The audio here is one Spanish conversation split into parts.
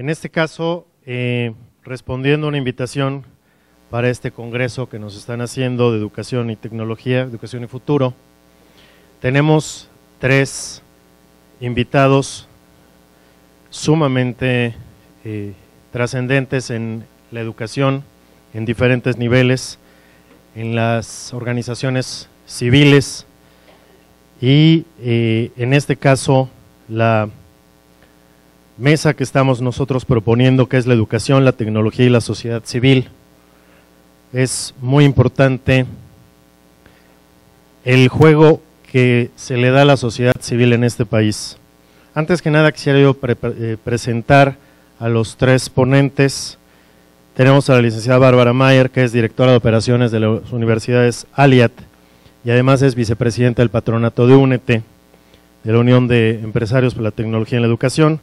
En este caso, respondiendo a una invitación para este congreso que nos están haciendo de Educación y Tecnología, Educación y Futuro, tenemos 3 invitados sumamente trascendentes en la educación en diferentes niveles, en las organizaciones civiles y en este caso la mesa que estamos nosotros proponiendo, que es la educación, la tecnología y la sociedad civil. Es muy importante el juego que se le da a la sociedad civil en este país. Antes que nada quisiera yo presentar a los 3 ponentes. Tenemos a la licenciada Bárbara Mayer, que es directora de operaciones de las universidades Aliat y además es vicepresidenta del patronato de Únete, de la Unión de Empresarios por la Tecnología en la Educación.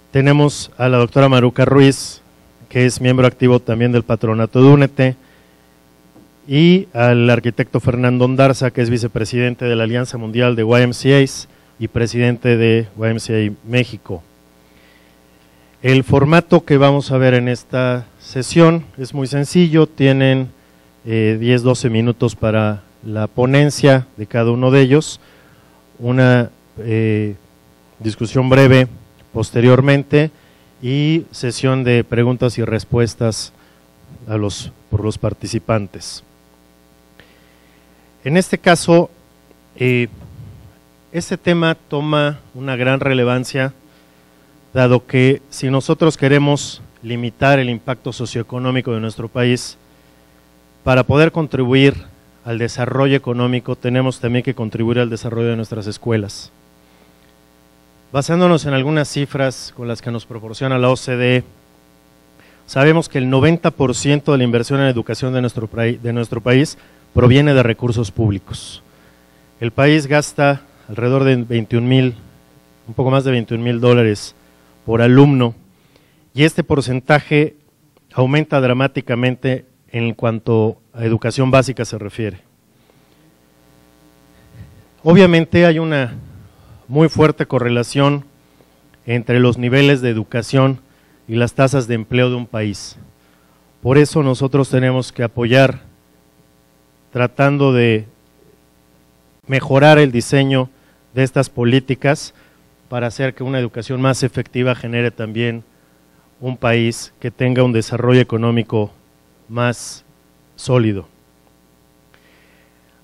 Tenemos a la doctora Maruca Ruiz, que es miembro activo también del patronato de Únete, y al arquitecto Fernando Ondarza, que es vicepresidente de la Alianza Mundial de YMCAs y presidente de YMCA México. El formato que vamos a ver en esta sesión es muy sencillo, tienen 10-12 minutos para la ponencia de cada uno de ellos, una discusión breve posteriormente y sesión de preguntas y respuestas por los participantes. En este caso, este tema toma una gran relevancia, dado que si nosotros queremos limitar el impacto socioeconómico de nuestro país, para poder contribuir al desarrollo económico tenemos también que contribuir al desarrollo de nuestras escuelas. Basándonos en algunas cifras con las que nos proporciona la OCDE, sabemos que el 90% de la inversión en educación de nuestro país proviene de recursos públicos. El país gasta alrededor de un poco más de $21,000 por alumno, y este porcentaje aumenta dramáticamente en cuanto a educación básica se refiere. Obviamente hay una muy fuerte correlación entre los niveles de educación y las tasas de empleo de un país. Por eso nosotros tenemos que apoyar, tratando de mejorar el diseño de estas políticas para hacer que una educación más efectiva genere también un país que tenga un desarrollo económico más sólido.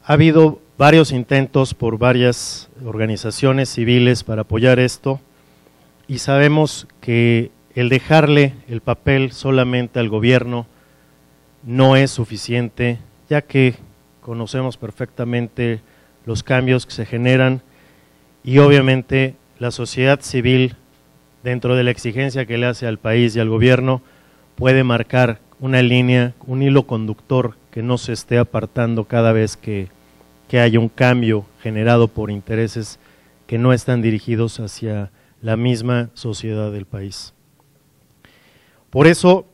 Ha habido varios intentos por varias organizaciones civiles para apoyar esto y sabemos que el dejarle el papel solamente al gobierno no es suficiente, ya que conocemos perfectamente los cambios que se generan y obviamente la sociedad civil, dentro de la exigencia que le hace al país y al gobierno, puede marcar una línea, un hilo conductor que no se esté apartando cada vez que haya un cambio generado por intereses que no están dirigidos hacia la misma sociedad del país. Por eso,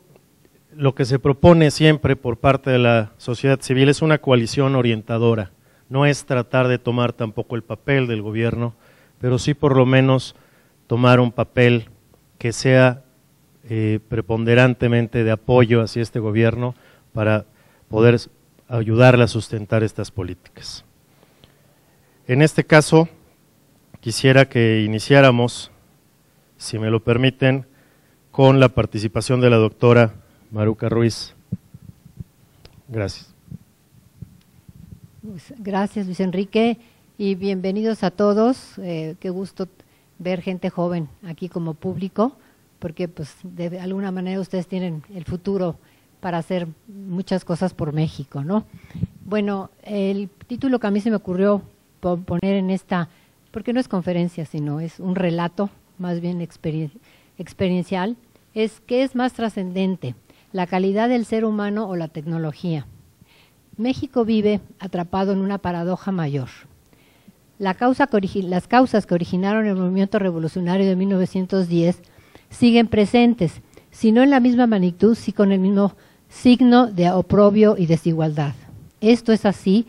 lo que se propone siempre por parte de la sociedad civil es una coalición orientadora, no es tratar de tomar tampoco el papel del gobierno, pero sí por lo menos tomar un papel que sea preponderantemente de apoyo hacia este gobierno para poder ayudarle a sustentar estas políticas. En este caso, quisiera que iniciáramos, si me lo permiten, con la participación de la doctora Maruca Ruiz. Gracias. Gracias, Luis Enrique, y bienvenidos a todos. Qué gusto ver gente joven aquí como público, porque pues de alguna manera ustedes tienen el futuro para hacer muchas cosas por México, ¿no? Bueno, el título que a mí se me ocurrió poner en esta, porque no es conferencia, sino es un relato, más bien experiencial, es ¿qué es más trascendente, la calidad del ser humano o la tecnología? México vive atrapado en una paradoja mayor. Las causas que originaron el movimiento revolucionario de 1910 siguen presentes, si no en la misma magnitud, sí con el mismo signo de oprobio y desigualdad. Esto es así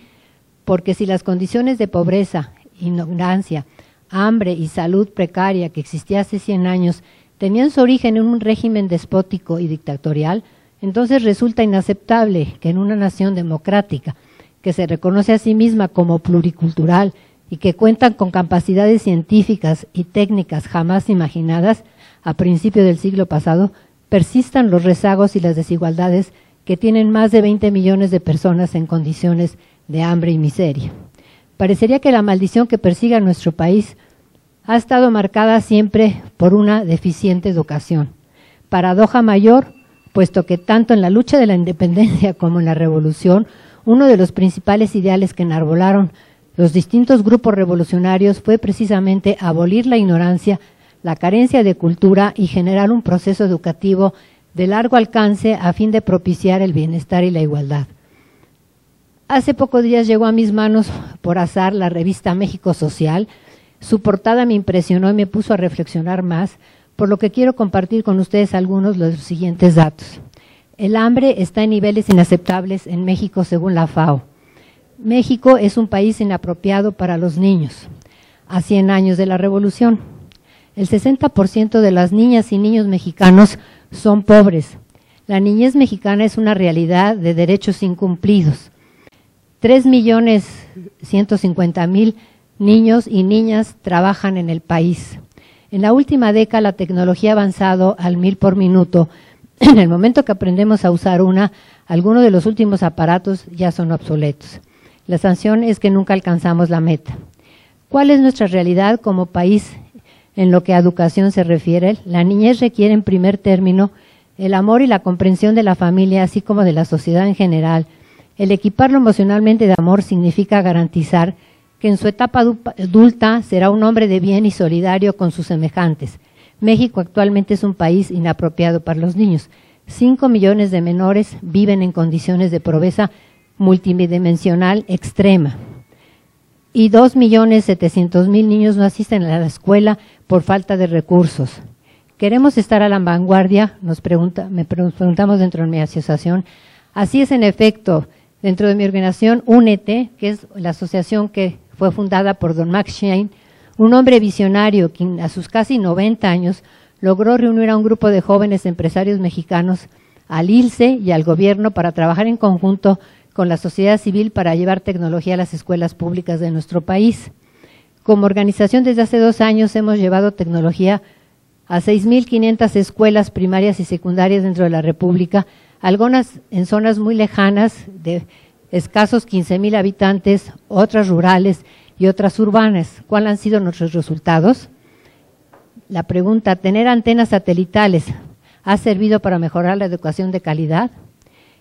porque si las condiciones de pobreza, ignorancia, hambre y salud precaria que existía hace 100 años tenían su origen en un régimen despótico y dictatorial, entonces resulta inaceptable que en una nación democrática, que se reconoce a sí misma como pluricultural y que cuentan con capacidades científicas y técnicas jamás imaginadas a principios del siglo pasado, persistan los rezagos y las desigualdades que tienen más de 20 millones de personas en condiciones de hambre y miseria. Parecería que la maldición que persigue a nuestro país ha estado marcada siempre por una deficiente educación. Paradoja mayor, puesto que tanto en la lucha de la independencia como en la revolución, uno de los principales ideales que enarbolaron los distintos grupos revolucionarios fue precisamente abolir la ignorancia, la carencia de cultura y generar un proceso educativo de largo alcance a fin de propiciar el bienestar y la igualdad. Hace pocos días llegó a mis manos por azar la revista México Social. Su portada me impresionó y me puso a reflexionar más, por lo que quiero compartir con ustedes algunos de los siguientes datos. El hambre está en niveles inaceptables en México según la FAO. México es un país inapropiado para los niños. A 100 años de la revolución, el 60% de las niñas y niños mexicanos son pobres. La niñez mexicana es una realidad de derechos incumplidos. 3.150.000 niños y niñas trabajan en el país. En la última década la tecnología ha avanzado al 1000 por minuto. En el momento que aprendemos a usar algunos de los últimos aparatos ya son obsoletos. La sanción es que nunca alcanzamos la meta. ¿Cuál es nuestra realidad como país en lo que a educación se refiere? La niñez requiere en primer término el amor y la comprensión de la familia, así como de la sociedad en general. El equiparlo emocionalmente de amor significa garantizar que en su etapa adulta será un hombre de bien y solidario con sus semejantes. México actualmente es un país inapropiado para los niños. 5 millones de menores viven en condiciones de pobreza multidimensional extrema. Y 2.700.000 niños no asisten a la escuela por falta de recursos. ¿Queremos estar a la vanguardia? Nos preguntamos dentro de mi asociación. Así es, en efecto, dentro de mi organización Únete, que es la asociación que fue fundada por don Max Schein, un hombre visionario que a sus casi 90 años logró reunir a un grupo de jóvenes empresarios mexicanos, al ILSE y al gobierno para trabajar en conjunto con la sociedad civil para llevar tecnología a las escuelas públicas de nuestro país. Como organización, desde hace 2 años hemos llevado tecnología a 6.500 escuelas primarias y secundarias dentro de la República, algunas en zonas muy lejanas de escasos 15.000 habitantes, otras rurales y otras urbanas. ¿Cuáles han sido nuestros resultados? La pregunta, ¿tener antenas satelitales ha servido para mejorar la educación de calidad?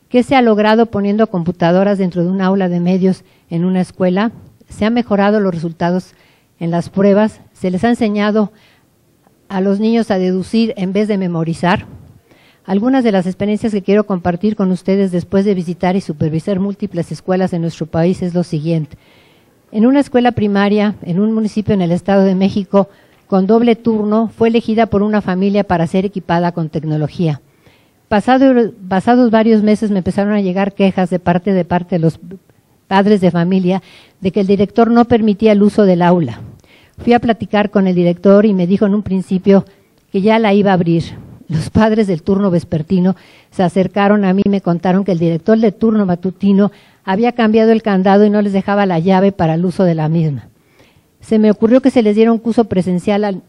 ¿Qué se ha logrado poniendo computadoras dentro de un aula de medios en una escuela? ¿Se han mejorado los resultados en las pruebas? ¿Se les ha enseñado a los niños a deducir en vez de memorizar? Algunas de las experiencias que quiero compartir con ustedes después de visitar y supervisar múltiples escuelas en nuestro país es lo siguiente. En una escuela primaria, en un municipio en el Estado de México, con doble turno, fue elegida por una familia para ser equipada con tecnología. Pasados varios meses me empezaron a llegar quejas de parte de los padres de familia de que el director no permitía el uso del aula. Fui a platicar con el director y me dijo en un principio que ya la iba a abrir. Los padres del turno vespertino se acercaron a mí y me contaron que el director del turno matutino había cambiado el candado y no les dejaba la llave para el uso de la misma. Se me ocurrió que se les diera un curso presencial al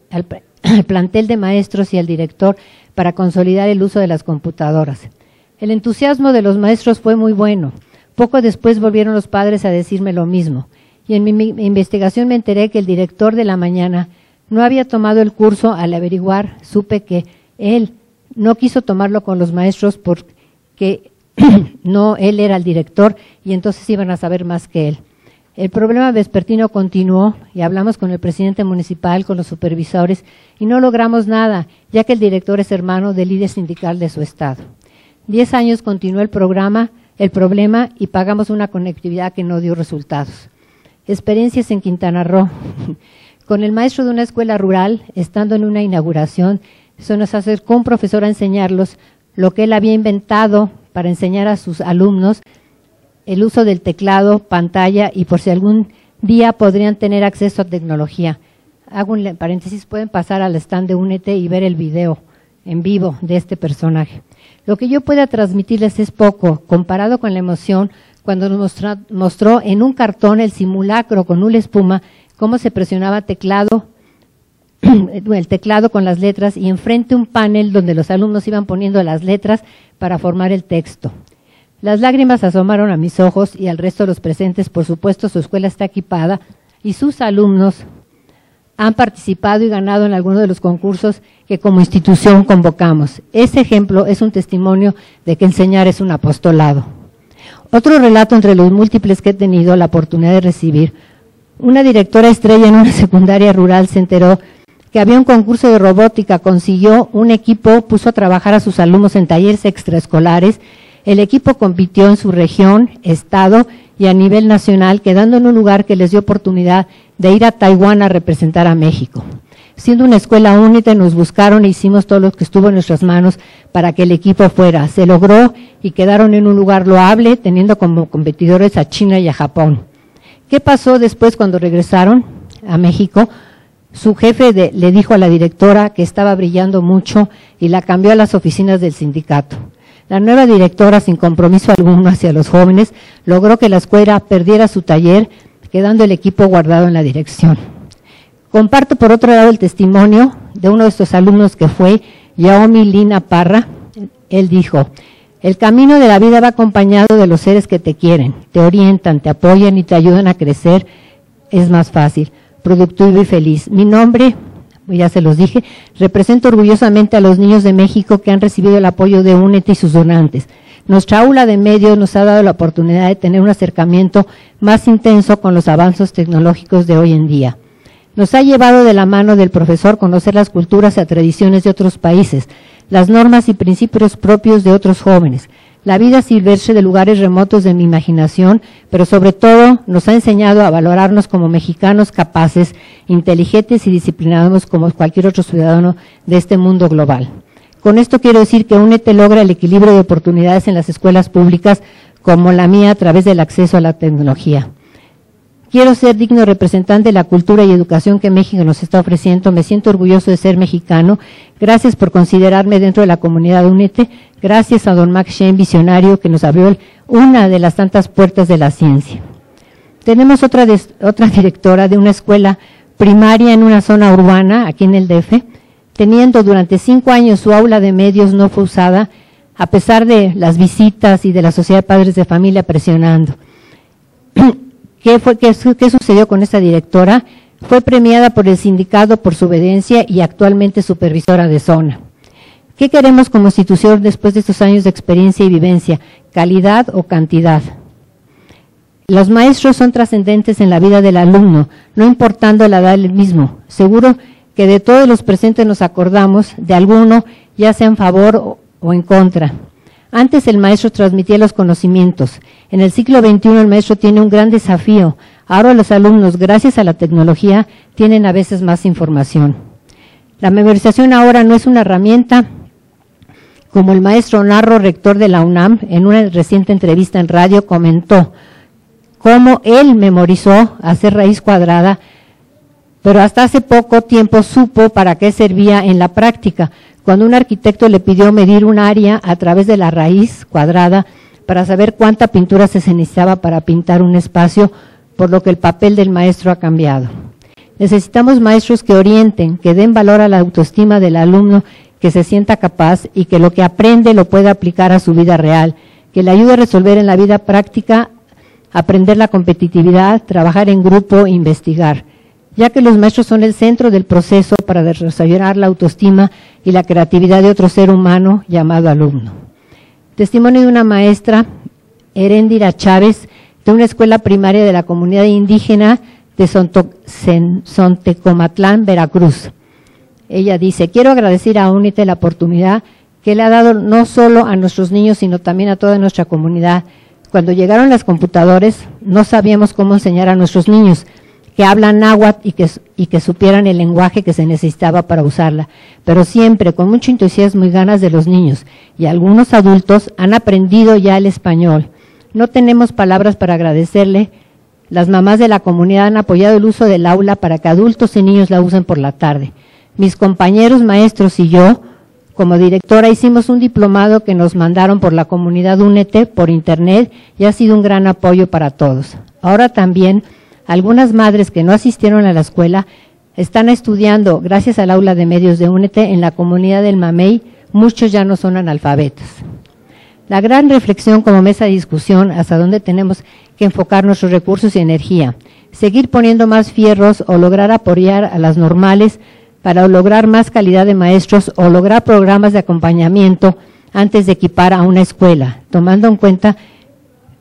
plantel de maestros y al director para consolidar el uso de las computadoras. El entusiasmo de los maestros fue muy bueno. Poco después volvieron los padres a decirme lo mismo. Y en mi investigación me enteré que el director de la mañana no había tomado el curso. Al averiguar, supe que él no quiso tomarlo con los maestros porque no, él era el director y entonces iban a saber más que él. El problema vespertino continuó y hablamos con el presidente municipal, con los supervisores y no logramos nada, ya que el director es hermano del líder sindical de su estado. 10 años continuó el problema y pagamos una conectividad que no dio resultados. Experiencias en Quintana Roo. Con el maestro de una escuela rural, estando en una inauguración, se nos acercó un profesor a enseñarlos lo que él había inventado para enseñar a sus alumnos el uso del teclado, pantalla y por si algún día podrían tener acceso a tecnología. hago un paréntesis, pueden pasar al stand de Únete y ver el video en vivo de este personaje. Lo que yo pueda transmitirles es poco, comparado con la emoción cuando nos mostró en un cartón el simulacro con una espuma, cómo se presionaba el teclado con las letras y enfrente un panel donde los alumnos iban poniendo las letras para formar el texto. Las lágrimas asomaron a mis ojos y al resto de los presentes. Por supuesto, su escuela está equipada y sus alumnos han participado y ganado en algunos de los concursos que como institución convocamos. Ese ejemplo es un testimonio de que enseñar es un apostolado. Otro relato entre los múltiples que he tenido la oportunidad de recibir: una directora estrella en una secundaria rural se enteró que había un concurso de robótica, consiguió un equipo, puso a trabajar a sus alumnos en talleres extraescolares. El equipo compitió en su región, estado y a nivel nacional, quedando en un lugar que les dio oportunidad de ir a Taiwán a representar a México. Siendo una escuela única, nos buscaron e hicimos todo lo que estuvo en nuestras manos para que el equipo fuera. Se logró y quedaron en un lugar loable, teniendo como competidores a China y a Japón. ¿Qué pasó después cuando regresaron a México? Su jefe le dijo a la directora que estaba brillando mucho y la cambió a las oficinas del sindicato. La nueva directora, sin compromiso alguno hacia los jóvenes, logró que la escuela perdiera su taller, quedando el equipo guardado en la dirección. Comparto por otro lado el testimonio de uno de estos alumnos que fue Yaomi Lina Parra. Él dijo: el camino de la vida va acompañado de los seres que te quieren, te orientan, te apoyan y te ayudan a crecer. Es más fácil, productivo y feliz. Mi nombre, ya se los dije, represento orgullosamente a los niños de México que han recibido el apoyo de Únete y sus donantes. Nuestra aula de medios nos ha dado la oportunidad de tener un acercamiento más intenso con los avances tecnológicos de hoy en día. Nos ha llevado de la mano del profesor conocer las culturas y tradiciones de otros países, las normas y principios propios de otros jóvenes, la vida silvestre de lugares remotos de mi imaginación, pero sobre todo nos ha enseñado a valorarnos como mexicanos capaces, inteligentes y disciplinados como cualquier otro ciudadano de este mundo global. Con esto quiero decir que Únete logra el equilibrio de oportunidades en las escuelas públicas como la mía a través del acceso a la tecnología. Quiero ser digno representante de la cultura y educación que México nos está ofreciendo. Me siento orgulloso de ser mexicano. Gracias por considerarme dentro de la comunidad Únete. Gracias a don Max Shen, visionario, que nos abrió una de las tantas puertas de la ciencia. Tenemos otra directora de una escuela primaria en una zona urbana, aquí en el DF, teniendo durante 5 años su aula de medios no fue usada, a pesar de las visitas y de la Sociedad de Padres de Familia presionando. ¿Qué sucedió con esta directora? Fue premiada por el sindicato por su obediencia y actualmente supervisora de zona. ¿Qué queremos como institución después de estos años de experiencia y vivencia? ¿Calidad o cantidad? Los maestros son trascendentes en la vida del alumno, no importando la edad del mismo. Seguro que de todos los presentes nos acordamos de alguno, ya sea en favor o en contra. Antes el maestro transmitía los conocimientos. En el siglo XXI el maestro tiene un gran desafío. Ahora los alumnos, gracias a la tecnología, tienen a veces más información. La memorización ahora no es una herramienta, como el maestro Narro, rector de la UNAM, en una reciente entrevista en radio comentó cómo él memorizó hacer raíz cuadrada, pero hasta hace poco tiempo supo para qué servía en la práctica, cuando un arquitecto le pidió medir un área a través de la raíz cuadrada para saber cuánta pintura se necesitaba para pintar un espacio, por lo que el papel del maestro ha cambiado. Necesitamos maestros que orienten, que den valor a la autoestima del alumno, que se sienta capaz y que lo que aprende lo pueda aplicar a su vida real, que le ayude a resolver en la vida práctica, aprender la competitividad, trabajar en grupo, investigar, ya que los maestros son el centro del proceso para desarrollar la autoestima y la creatividad de otro ser humano llamado alumno. Testimonio de una maestra, Heréndira Chávez, de una escuela primaria de la comunidad indígena de Sontecomatlán, Veracruz. Ella dice: quiero agradecer a Únete la oportunidad que le ha dado no solo a nuestros niños, sino también a toda nuestra comunidad. Cuando llegaron las computadoras, no sabíamos cómo enseñar a nuestros niños que hablan náhuatl y que supieran el lenguaje que se necesitaba para usarla, pero siempre con mucho entusiasmo y ganas de los niños, y algunos adultos han aprendido ya el español. No tenemos palabras para agradecerle Las mamás de la comunidad han apoyado el uso del aula para que adultos y niños la usen por la tarde. Mis compañeros maestros y yo, como directora, hicimos un diplomado que nos mandaron por la comunidad Únete por internet y ha sido un gran apoyo para todos. Ahora también algunas madres que no asistieron a la escuela están estudiando gracias al aula de medios de Únete en la comunidad del Mamey. Muchos ya no son analfabetos. La gran reflexión como mesa de discusión hasta dónde tenemos que enfocar nuestros recursos y energía, seguir poniendo más fierros o lograr apoyar a las normales para lograr más calidad de maestros o lograr programas de acompañamiento antes de equipar a una escuela, tomando en cuenta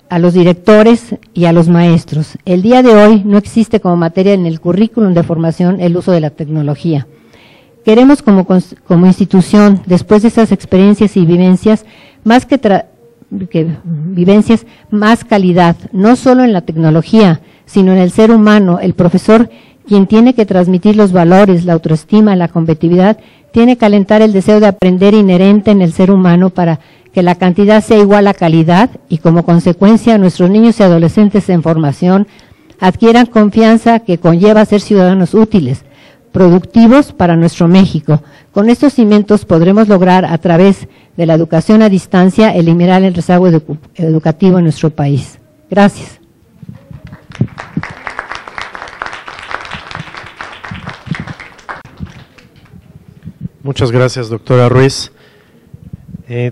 a los directores y a los maestros. El día de hoy no existe como materia en el currículum de formación el uso de la tecnología. Queremos como institución, después de esas experiencias y vivencias, más vivencias, más calidad, no solo en la tecnología, sino en el ser humano. El profesor, quien tiene que transmitir los valores, la autoestima, la competitividad, tiene que alentar el deseo de aprender inherente en el ser humano para que la cantidad sea igual a calidad y como consecuencia nuestros niños y adolescentes en formación adquieran confianza que conlleva ser ciudadanos útiles, productivos para nuestro México. Con estos cimientos podremos lograr, a través de la educación a distancia, eliminar el rezago educativo en nuestro país. Gracias. Muchas gracias, doctora Ruiz.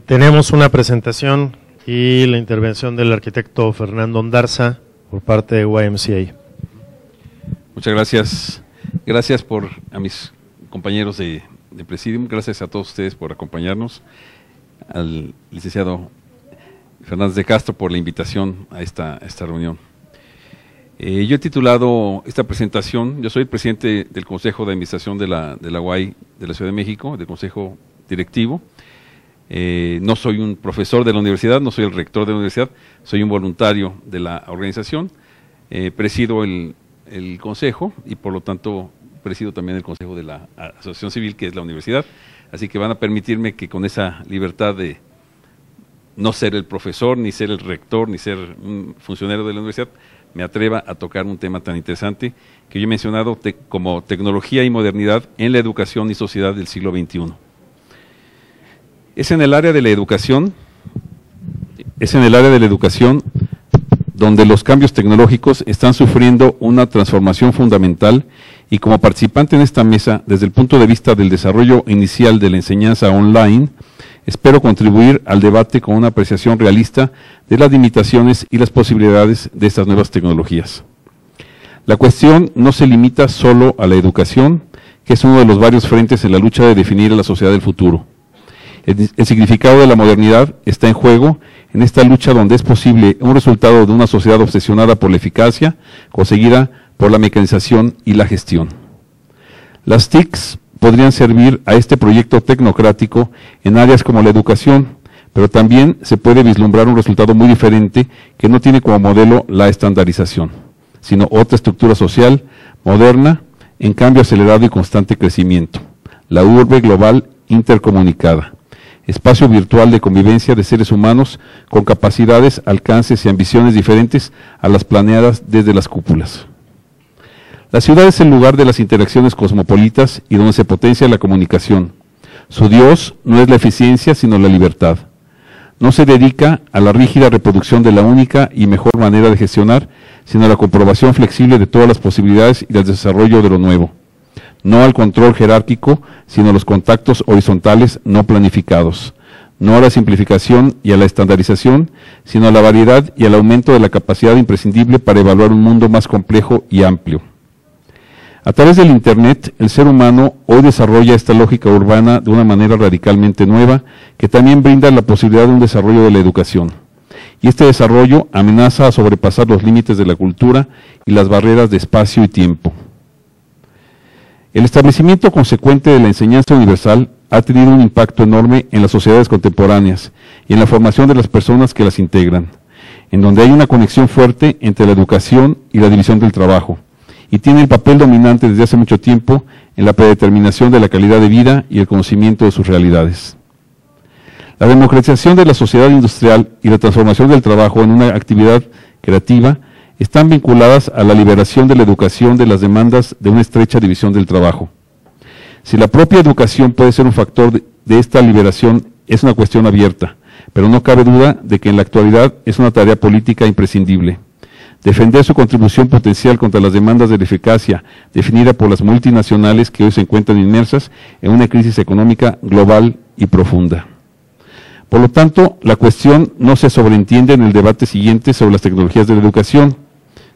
Tenemos una presentación y la intervención del arquitecto Fernando Ondarza por parte de YMCA. Muchas gracias. Gracias a mis compañeros de Presidium, gracias a todos ustedes por acompañarnos, al licenciado Fernández de Castro por la invitación a esta reunión. Yo he titulado esta presentación, yo soy el presidente del Consejo de Administración de la UAI de la Ciudad de México, del Consejo Directivo. No soy un profesor de la universidad, no soy el rector de la universidad, soy un voluntario de la organización, presido el consejo y por lo tanto presido también el consejo de la asociación civil que es la universidad, así que van a permitirme que con esa libertad de no ser el profesor, ni ser el rector, ni ser un funcionario de la universidad, me atreva a tocar un tema tan interesante que yo he mencionado como tecnología y modernidad en la educación y sociedad del siglo XXI. Es en el área de la educación donde los cambios tecnológicos están sufriendo una transformación fundamental y como participante en esta mesa, desde el punto de vista del desarrollo inicial de la enseñanza online, espero contribuir al debate con una apreciación realista de las limitaciones y las posibilidades de estas nuevas tecnologías. La cuestión no se limita solo a la educación, que es uno de los varios frentes en la lucha de definir a la sociedad del futuro. El significado de la modernidad está en juego en esta lucha donde es posible un resultado de una sociedad obsesionada por la eficacia, conseguida por la mecanización y la gestión. Las TICs podrían servir a este proyecto tecnocrático en áreas como la educación, pero también se puede vislumbrar un resultado muy diferente que no tiene como modelo la estandarización, sino otra estructura social moderna, en cambio acelerado y constante crecimiento, la urbe global intercomunicada, espacio virtual de convivencia de seres humanos con capacidades, alcances y ambiciones diferentes a las planeadas desde las cúpulas. La ciudad es el lugar de las interacciones cosmopolitas y donde se potencia la comunicación. Su Dios no es la eficiencia, sino la libertad. No se dedica a la rígida reproducción de la única y mejor manera de gestionar, sino a la comprobación flexible de todas las posibilidades y del desarrollo de lo nuevo. No al control jerárquico, sino a los contactos horizontales no planificados. No a la simplificación y a la estandarización, sino a la variedad y al aumento de la capacidad imprescindible para evaluar un mundo más complejo y amplio. A través del Internet, el ser humano hoy desarrolla esta lógica urbana de una manera radicalmente nueva, que también brinda la posibilidad de un desarrollo de la educación. Y este desarrollo amenaza a sobrepasar los límites de la cultura y las barreras de espacio y tiempo. El establecimiento consecuente de la enseñanza universal ha tenido un impacto enorme en las sociedades contemporáneas y en la formación de las personas que las integran, en donde hay una conexión fuerte entre la educación y la división del trabajo, y tiene el papel dominante desde hace mucho tiempo en la predeterminación de la calidad de vida y el conocimiento de sus realidades. La democratización de la sociedad industrial y la transformación del trabajo en una actividad creativa están vinculadas a la liberación de la educación de las demandas de una estrecha división del trabajo. Si la propia educación puede ser un factor de esta liberación, es una cuestión abierta, pero no cabe duda de que en la actualidad es una tarea política imprescindible. Defender su contribución potencial contra las demandas de la eficacia definida por las multinacionales que hoy se encuentran inmersas en una crisis económica global y profunda. Por lo tanto, la cuestión no se sobreentiende en el debate siguiente sobre las tecnologías de la educación,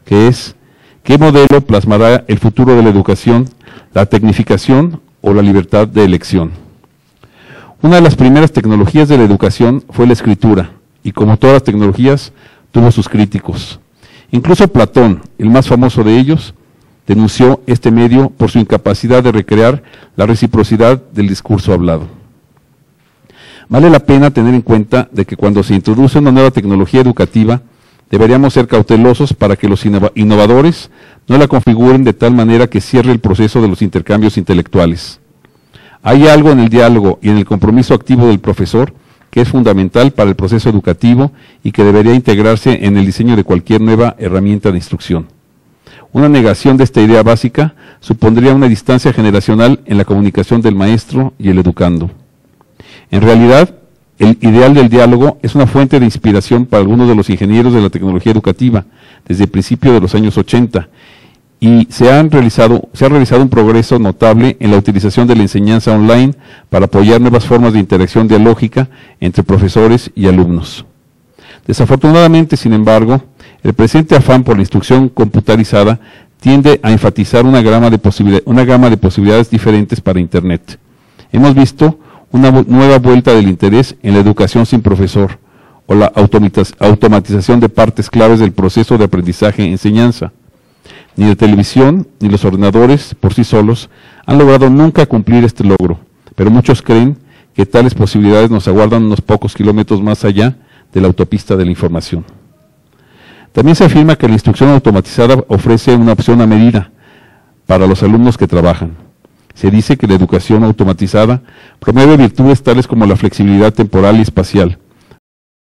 que es, ¿qué modelo plasmará el futuro de la educación, la tecnificación o la libertad de elección? Una de las primeras tecnologías de la educación fue la escritura, y como todas las tecnologías, tuvo sus críticos. Incluso Platón, el más famoso de ellos, denunció este medio por su incapacidad de recrear la reciprocidad del discurso hablado. Vale la pena tener en cuenta de que cuando se introduce una nueva tecnología educativa, deberíamos ser cautelosos para que los innovadores no la configuren de tal manera que cierre el proceso de los intercambios intelectuales. Hay algo en el diálogo y en el compromiso activo del profesor que es fundamental para el proceso educativo y que debería integrarse en el diseño de cualquier nueva herramienta de instrucción. Una negación de esta idea básica supondría una distancia generacional en la comunicación del maestro y el educando. En realidad, el ideal del diálogo es una fuente de inspiración para algunos de los ingenieros de la tecnología educativa desde el principio de los años 80 y se ha realizado un progreso notable en la utilización de la enseñanza online para apoyar nuevas formas de interacción dialógica entre profesores y alumnos. Desafortunadamente, sin embargo, el presente afán por la instrucción computarizada tiende a enfatizar una gama de posibilidades diferentes para Internet. Hemos visto una nueva vuelta del interés en la educación sin profesor o la automatización de partes claves del proceso de aprendizaje-enseñanza. Ni la televisión ni los ordenadores por sí solos han logrado nunca cumplir este logro, pero muchos creen que tales posibilidades nos aguardan unos pocos kilómetros más allá de la autopista de la información. También se afirma que la instrucción automatizada ofrece una opción a medida para los alumnos que trabajan. Se dice que la educación automatizada promueve virtudes tales como la flexibilidad temporal y espacial,